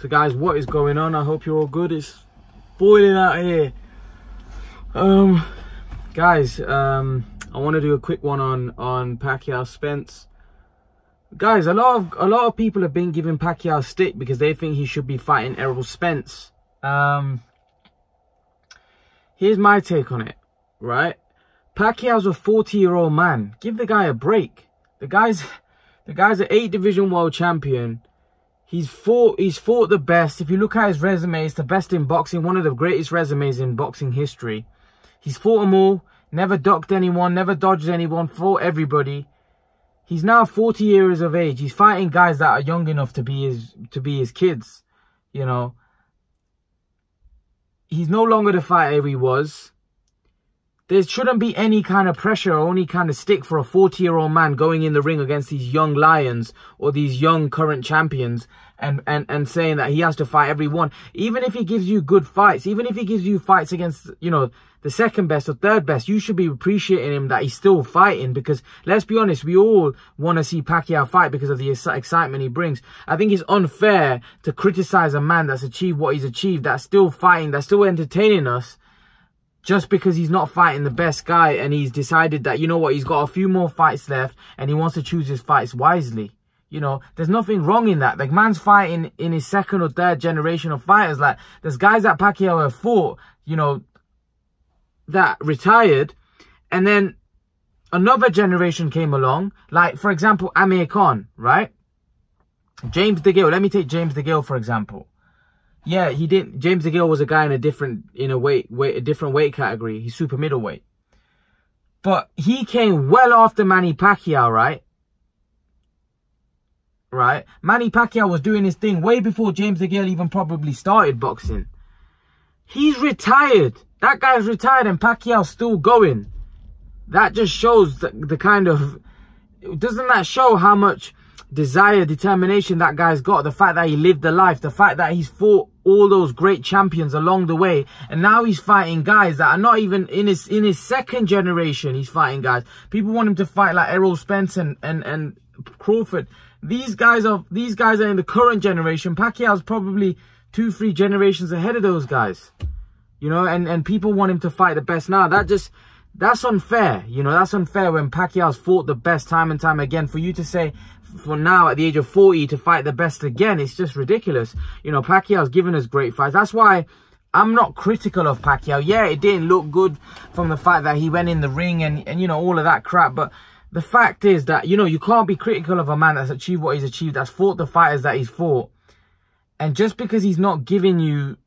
So guys, what is going on? I hope you're all good. It's boiling out here. Guys, I want to do a quick one on Pacquiao Spence. Guys, a lot of people have been giving Pacquiao stick because they think he should be fighting Errol Spence. Here's my take on it, right? Pacquiao's a 40-year-old man. Give the guy a break. The guy's an 8 division world champion. He's fought the best. If you look at his resume, it's the best in boxing, one of the greatest resumes in boxing history. He's fought them all, never ducked anyone, never dodged anyone, fought everybody. He's now 40 years of age. He's fighting guys that are young enough to be his kids, you know. He's no longer the fighter he was. There shouldn't be any kind of pressure or any kind of stick for a 40-year-old man going in the ring against these young lions or these young current champions and saying that he has to fight everyone. Even if he gives you good fights, even if he gives you fights against, you know, the second best or third best, you should be appreciating him that he's still fighting, because let's be honest, we all want to see Pacquiao fight because of the excitement he brings. I think it's unfair to criticize a man that's achieved what he's achieved, that's still fighting, that's still entertaining us, just because he's not fighting the best guy and he's decided that, you know what, he's got a few more fights left and he wants to choose his fights wisely. You know, there's nothing wrong in that. Like, man's fighting in his second or third generation of fighters. Like, there's guys that Pacquiao have fought, you know, that retired, and then another generation came along. Like, for example, Amir Khan, right? James DeGale. Let me take James DeGale, for example. Yeah, he didn't. James DeGale was a guy in a different weight category. He's super middleweight. But he came well after Manny Pacquiao, right? Right? Manny Pacquiao was doing his thing way before James DeGale even probably started boxing. He's retired. That guy's retired and Pacquiao's still going. That just shows the kind of... Doesn't that show how much desire, determination that guy's got? The fact that he lived the life, the fact that he's fought all those great champions along the way, and now he's fighting guys that are not even in his second generation. He's fighting guys. People want him to fight like Errol Spence and Crawford. These guys are in the current generation. Pacquiao's probably 2-3 generations ahead of those guys. You know, and people want him to fight the best now. That's unfair. You know, that's unfair when Pacquiao's fought the best time and time again. For you to say, for now at the age of 40, to fight the best again, it's just ridiculous. You know, Pacquiao's given us great fights. That's why I'm not critical of Pacquiao. Yeah, it didn't look good from the fact that he went in the ring and you know, all of that crap. But the fact is that, you know, you can't be critical of a man that's achieved what he's achieved, that's fought the fighters that he's fought. And just because he's not giving you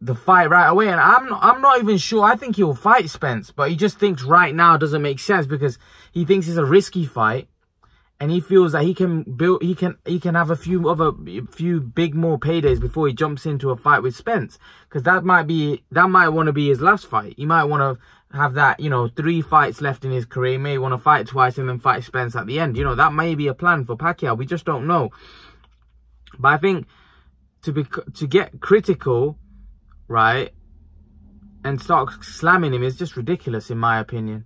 the fight right away, and I'm not even sure, I think he'll fight Spence, but he just thinks right now doesn't make sense because he thinks it's a risky fight, and he feels that he can have a few big more paydays before he jumps into a fight with Spence, because that might want to be his last fight. He might want to have that, you know, 3 fights left in his career. He may want to fight twice and then fight Spence at the end. You know, that may be a plan for Pacquiao. We just don't know. But I think to get critical, right, and start slamming him is just ridiculous, in my opinion.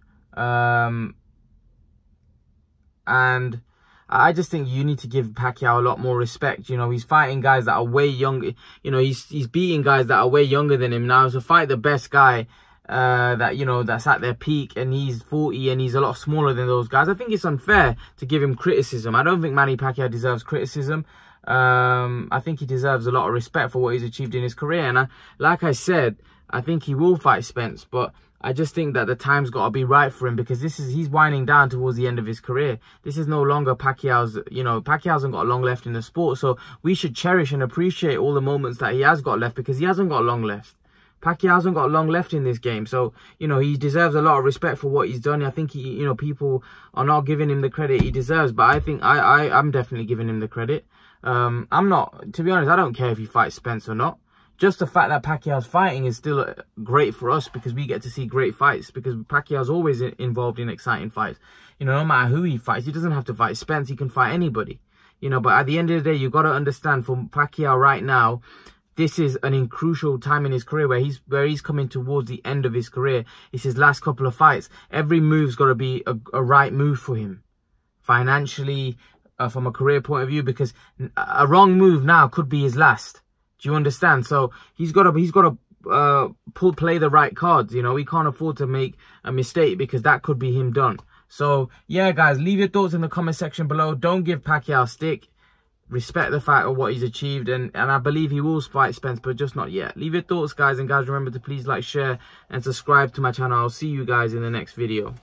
And I just think you need to give Pacquiao a lot more respect. You know, he's fighting guys that are way younger. You know, he's beating guys that are way younger than him now. To fight the best guy that, you know, that's at their peak, and he's 40 and he's a lot smaller than those guys, I think it's unfair to give him criticism. I don't think Manny Pacquiao deserves criticism. I think he deserves a lot of respect for what he's achieved in his career. And like I said, I think he will fight Spence, but I just think that the time's got to be right for him, because he's winding down towards the end of his career. This is no longer Pacquiao's, you know, Pacquiao hasn't got long left in the sport. So we should cherish and appreciate all the moments that he has got left, because he hasn't got long left. Pacquiao hasn't got long left in this game. So, you know, he deserves a lot of respect for what he's done. I think you know, people are not giving him the credit he deserves, but I think I'm definitely giving him the credit. I'm not, to be honest, I don't care if he fights Spence or not. Just the fact that Pacquiao's fighting is still great for us, because we get to see great fights, because Pacquiao's always involved in exciting fights. You know, no matter who he fights, he doesn't have to fight Spence, he can fight anybody. You know, but at the end of the day, you've got to understand, for Pacquiao right now, this is an crucial time in his career where he's coming towards the end of his career. It's his last couple of fights. Every move's got to be a right move for him, financially, from a career point of view, because a wrong move now could be his last. Do you understand? So he's got to play the right cards. You know, he can't afford to make a mistake, because that could be him done. So yeah, guys, leave your thoughts in the comment section below. Don't give Pacquiao stick. Respect the fact of what he's achieved, and I believe he will fight Spence, but just not yet. Leave your thoughts, guys, and guys, remember to please like, share, and subscribe to my channel. I'll see you guys in the next video.